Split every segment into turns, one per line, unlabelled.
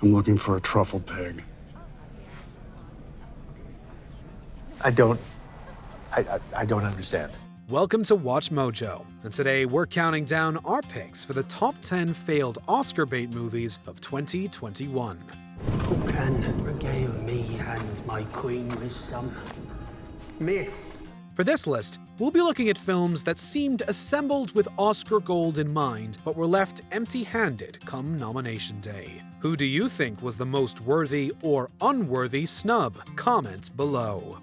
I'm looking for a truffle pig.
I don't understand.
Welcome to Watch Mojo, and today we're counting down our picks for the top 10 failed Oscar bait movies of 2021.
Who can regale me and my queen with some myth?
For this list, we'll be looking at films that seemed assembled with Oscar gold in mind, but were left empty-handed come nomination day. Who do you think was the most worthy or unworthy snub? Comment below.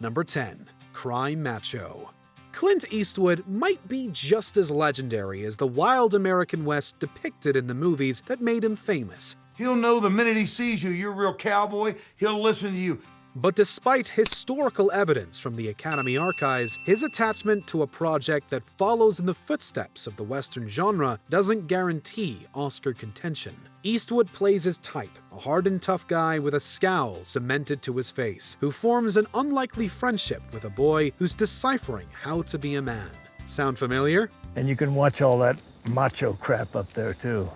Number 10. Crime Macho. Clint Eastwood might be just as legendary as the wild American West depicted in the movies that made him famous.
He'll know the minute he sees you, you're a real cowboy, he'll listen to you.
But despite historical evidence from the Academy Archives, his attachment to a project that follows in the footsteps of the Western genre doesn't guarantee Oscar contention. Eastwood plays his type, a hard and tough guy with a scowl cemented to his face, who forms an unlikely friendship with a boy who's deciphering how to be a man. Sound familiar?
And you can watch all that macho crap up there, too.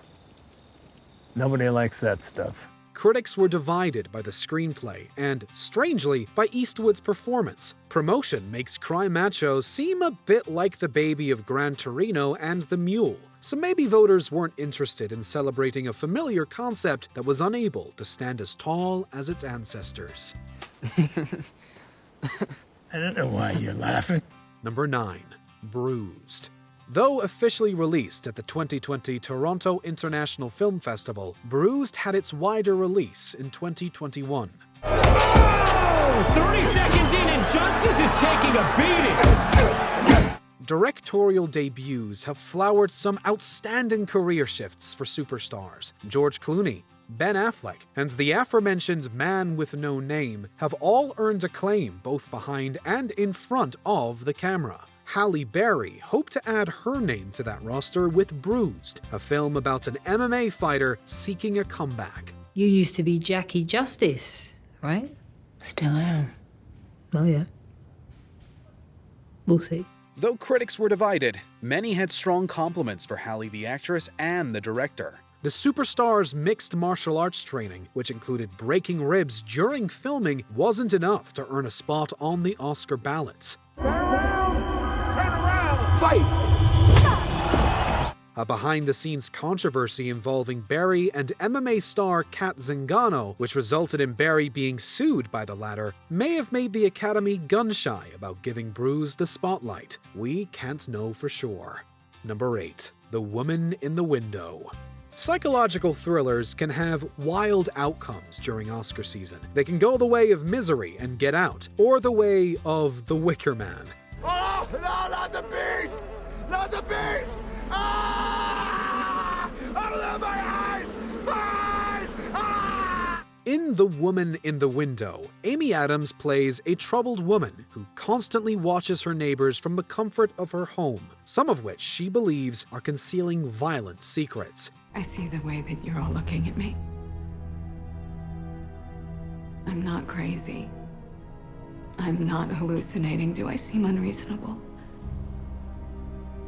Nobody likes that stuff.
Critics were divided by the screenplay and, strangely, by Eastwood's performance. Promotion makes Crime Macho seem a bit like the baby of Gran Torino and The Mule, so maybe voters weren't interested in celebrating a familiar concept that was unable to stand as tall as its ancestors.
I don't know why you're laughing.
Number 9. Bruised. Though officially released at the 2020 Toronto International Film Festival, Bruised had its wider release in 2021.
Oh! 30 seconds in and Justice is taking a beating!
Directorial debuts have flowered some outstanding career shifts for superstars. George Clooney, Ben Affleck, and the aforementioned Man with No Name have all earned acclaim both behind and in front of the camera. Halle Berry hoped to add her name to that roster with Bruised, a film about an MMA fighter seeking a comeback.
You used to be Jackie Justice, right?
Still am.
Oh yeah. We'll see.
Though critics were divided, many had strong compliments for Halle the actress and the director. The superstar's mixed martial arts training, which included breaking ribs during filming, wasn't enough to earn a spot on the Oscar ballots.
Fight!
A behind-the-scenes controversy involving Barry and MMA star Kat Zingano, which resulted in Barry being sued by the latter, may have made the Academy gun-shy about giving Bruised the spotlight. We can't know for sure. Number 8. The Woman in the Window. Psychological thrillers can have wild outcomes during Oscar season. They can go the way of Misery and Get Out, or the way of The Wicker Man.
Oh, no, not the beast! Not the beast! Ah! Open my eyes! Eyes! Ah!
In The Woman in the Window, Amy Adams plays a troubled woman who constantly watches her neighbors from the comfort of her home, some of which she believes are concealing violent secrets.
I see the way that you're all looking at me. I'm not crazy. I'm not hallucinating. Do I seem unreasonable?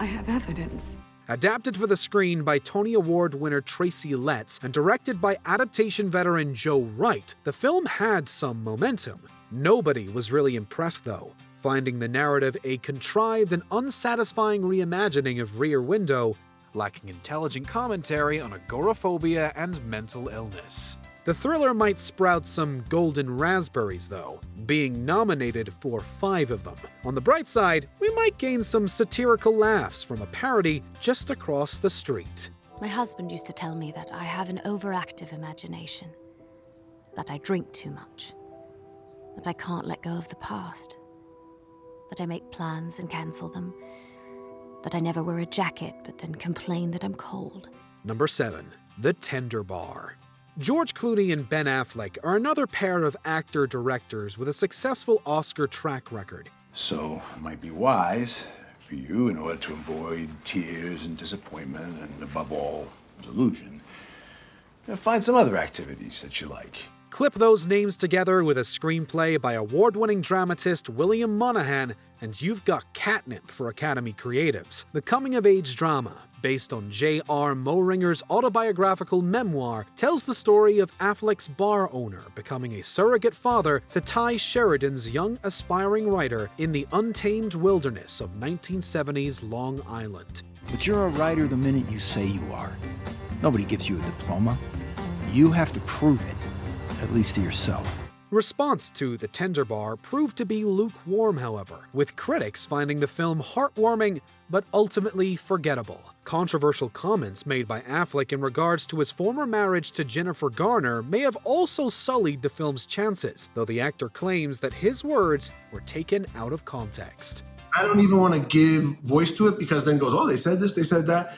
I have evidence.
Adapted for the screen by Tony Award winner Tracy Letts and directed by adaptation veteran Joe Wright, the film had some momentum. Nobody was really impressed though, finding the narrative a contrived and unsatisfying reimagining of Rear Window, lacking intelligent commentary on agoraphobia and mental illness. The thriller might sprout some golden raspberries, though, being nominated for 5 of them. On the bright side, we might gain some satirical laughs from a parody just across the street.
My husband used to tell me that I have an overactive imagination, that I drink too much, that I can't let go of the past, that I make plans and cancel them, that I never wear a jacket but then complain that I'm cold.
Number 7. The Tender Bar. George Clooney and Ben Affleck are another pair of actor-directors with a successful Oscar track record.
So it might be wise for you, in order to avoid tears and disappointment and, above all, delusion, find some other activities that you like.
Clip those names together with a screenplay by award-winning dramatist William Monahan, and you've got catnip for Academy creatives. The coming-of-age drama, based on J.R. Moringer's autobiographical memoir, tells the story of Affleck's bar owner becoming a surrogate father to Ty Sheridan's young aspiring writer in the untamed wilderness of 1970s Long Island.
But you're a writer the minute you say you are. Nobody gives you a diploma. You have to prove it, at least to yourself.
Response to The Tender Bar proved to be lukewarm, however, with critics finding the film heartwarming but ultimately forgettable. Controversial comments made by Affleck in regards to his former marriage to Jennifer Garner may have also sullied the film's chances, though the actor claims that his words were taken out of context.
I don't even want to give voice to it because then it goes, oh, they said this, they said that.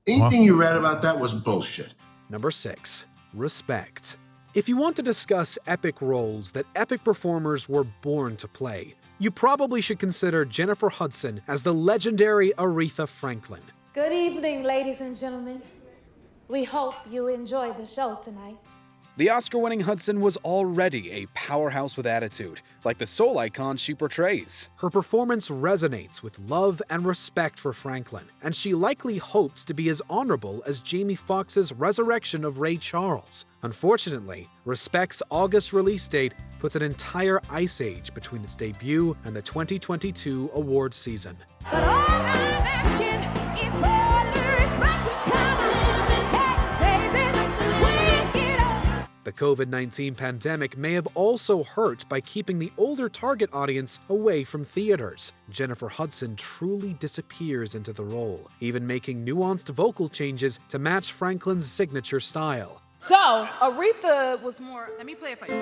Anything you read about that was bullshit.
Number 6. Respect. If you want to discuss epic roles that epic performers were born to play, you probably should consider Jennifer Hudson as the legendary Aretha Franklin.
Good evening, ladies and gentlemen. We hope you enjoy the show tonight.
The Oscar-winning Hudson was already a powerhouse with attitude, like the soul icon she portrays. Her performance resonates with love and respect for Franklin, and she likely hopes to be as honorable as Jamie Foxx's resurrection of Ray Charles. Unfortunately, Respect's August release date puts an entire ice age between its debut and the 2022 awards season.
But all I'm asking is for the respect. Hey, baby, bring it on.
The COVID-19 pandemic may have also hurt by keeping the older target audience away from theaters. Jennifer Hudson truly disappears into the role, even making nuanced vocal changes to match Franklin's signature style.
So, Aretha was more, let me play it for you.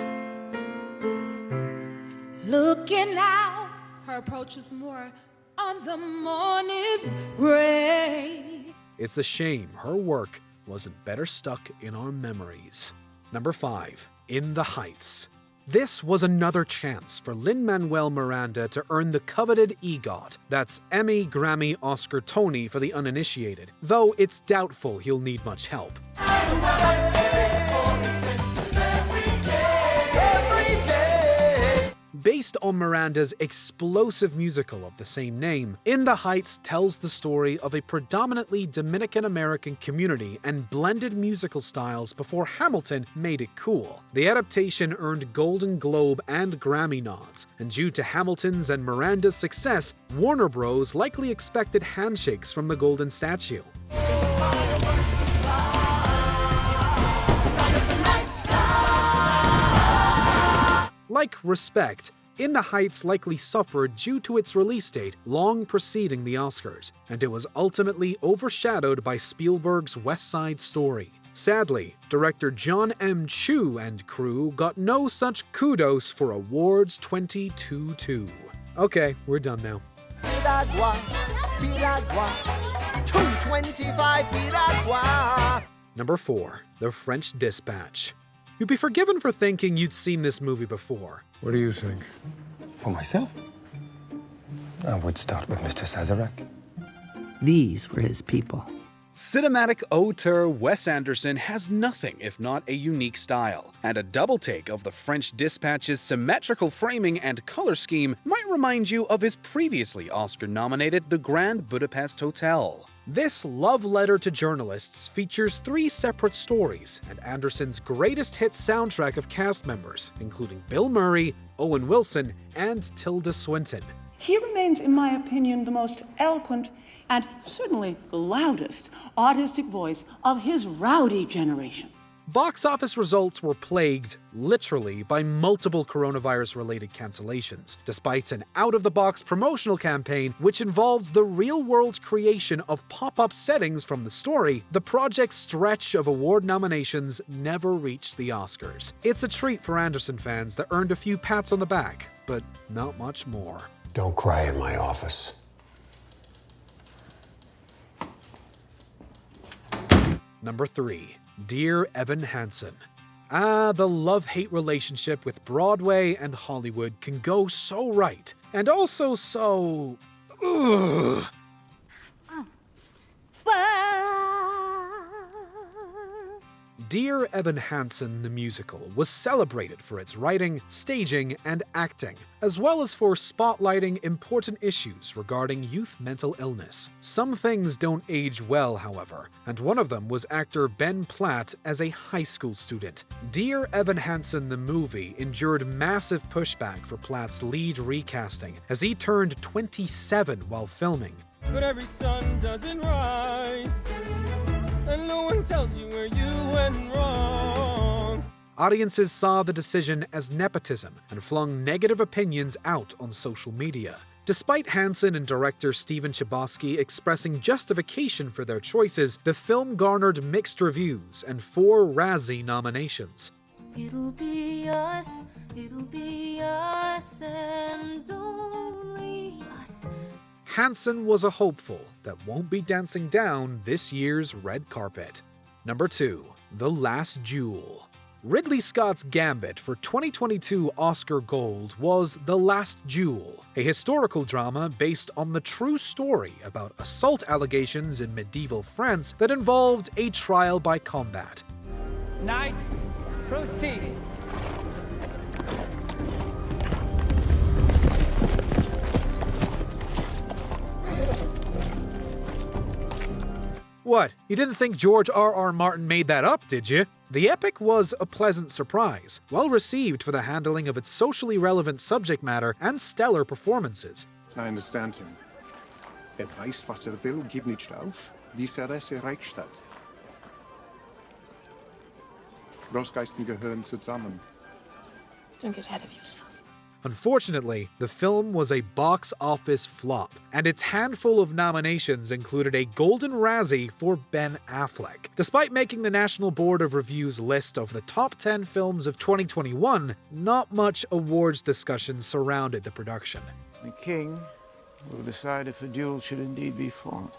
Looking out, her approach was more on the morning rain.
It's a shame her work wasn't better stuck in our memories. Number 5. In the Heights. This was another chance for Lin-Manuel Miranda to earn the coveted EGOT. That's Emmy, Grammy, Oscar, Tony for the uninitiated, though it's doubtful he'll need much help. Based on Miranda's explosive musical of the same name, In the Heights tells the story of a predominantly Dominican-American community and blended musical styles before Hamilton made it cool. The adaptation earned Golden Globe and Grammy nods, and due to Hamilton's and Miranda's success, Warner Bros. Likely expected handshakes from the golden statue. Like Respect, In the Heights likely suffered due to its release date long preceding the Oscars, and it was ultimately overshadowed by Spielberg's West Side Story. Sadly, director John M. Chu and crew got no such kudos for Awards 2022. Okay, we're done now.
Piragua, Piragua, 225 Piragua.
Number 4. The French Dispatch. You'd be forgiven for thinking you'd seen this movie before.
What do you think?
For myself, I would start with Mr. Sazerac.
These were his people.
Cinematic auteur Wes Anderson has nothing if not a unique style, and a double take of the French Dispatch's symmetrical framing and color scheme might remind you of his previously Oscar-nominated The Grand Budapest Hotel. This love letter to journalists features 3 separate stories and Anderson's greatest hit soundtrack of cast members, including Bill Murray, Owen Wilson, and Tilda Swinton.
He remains, in my opinion, the most eloquent and certainly the loudest artistic voice of his rowdy generation.
Box office results were plagued, literally, by multiple coronavirus-related cancellations. Despite an out-of-the-box promotional campaign which involves the real-world creation of pop-up settings from the story, the project's stretch of award nominations never reached the Oscars. It's a treat for Anderson fans that earned a few pats on the back, but not much more.
Don't cry in my office.
Number 3. Dear Evan Hansen. The love-hate relationship with Broadway and Hollywood can go so right, and also so... ugh. Dear Evan Hansen the musical was celebrated for its writing, staging, and acting, as well as for spotlighting important issues regarding youth mental illness. Some things don't age well, however, and one of them was actor Ben Platt as a high school student. Dear Evan Hansen the movie endured massive pushback for Platt's lead recasting, as he turned 27 while filming.
But every sun doesn't rise, and no one tells you where you went wrong.
Audiences saw the decision as nepotism and flung negative opinions out on social media. Despite Hansen and director Steven Chbosky expressing justification for their choices, the film garnered mixed reviews and 4 Razzie nominations.
It'll be us and only us.
Hansen was a hopeful that won't be dancing down this year's red carpet. Number 2. The Last Duel. Ridley Scott's gambit for 2022 Oscar Gold was The Last Duel, a historical drama based on the true story about assault allegations in medieval France that involved a trial by combat.
Knights, proceed.
What, you didn't think George R.R. Martin made that up, did you? The epic was a pleasant surprise, well received for the handling of its socially relevant subject matter and stellar performances.
I understand him. Weiß, was will, gib nicht auf, wie Reichstadt. Großgeisten gehören zusammen.
Don't get ahead of yourself.
Unfortunately, the film was a box office flop, and its handful of nominations included a Golden Razzie for Ben Affleck. Despite making the National Board of Review's list of the top 10 films of 2021, not much awards discussion surrounded the production.
The king will decide if a duel should indeed be fought.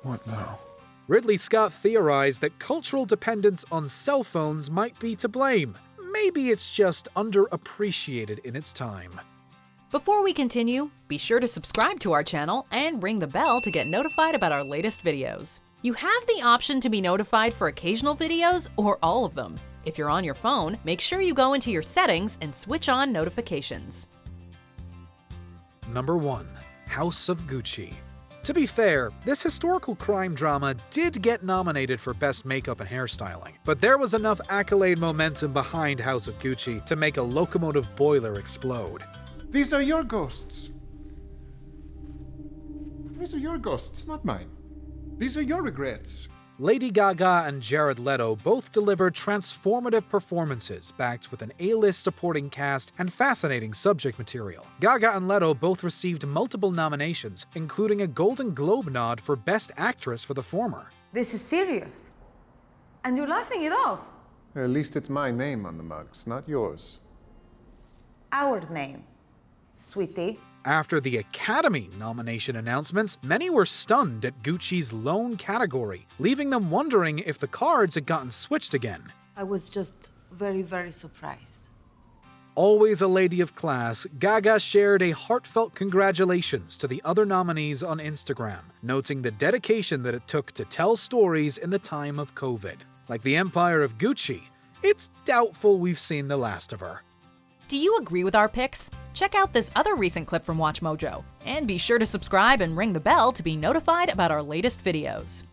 What now?
Ridley Scott theorized that cultural dependence on cell phones might be to blame. Maybe it's just underappreciated in its time.
Before we continue, be sure to subscribe to our channel and ring the bell to get notified about our latest videos. You have the option to be notified for occasional videos or all of them. If you're on your phone, make sure you go into your settings and switch on notifications.
Number 1. House of Gucci. To be fair, this historical crime drama did get nominated for Best Makeup and Hairstyling, but there was enough accolade momentum behind House of Gucci to make a locomotive boiler explode.
These are your ghosts. These are your ghosts, not mine. These are your regrets.
Lady Gaga and Jared Leto both delivered transformative performances backed with an A-list supporting cast and fascinating subject material. Gaga and Leto both received multiple nominations, including a Golden Globe nod for Best Actress for the former.
This is serious. And you're laughing it off.
At least it's my name on the mugs, not yours.
Our name, sweetie.
After the Academy nomination announcements, many were stunned at Gucci's lone category, leaving them wondering if the cards had gotten switched again.
I was just very, very surprised.
Always a lady of class, Gaga shared a heartfelt congratulations to the other nominees on Instagram, noting the dedication that it took to tell stories in the time of COVID. Like the empire of Gucci, it's doubtful we've seen the last of her.
Do you agree with our picks? Check out this other recent clip from WatchMojo, and be sure to subscribe and ring the bell to be notified about our latest videos.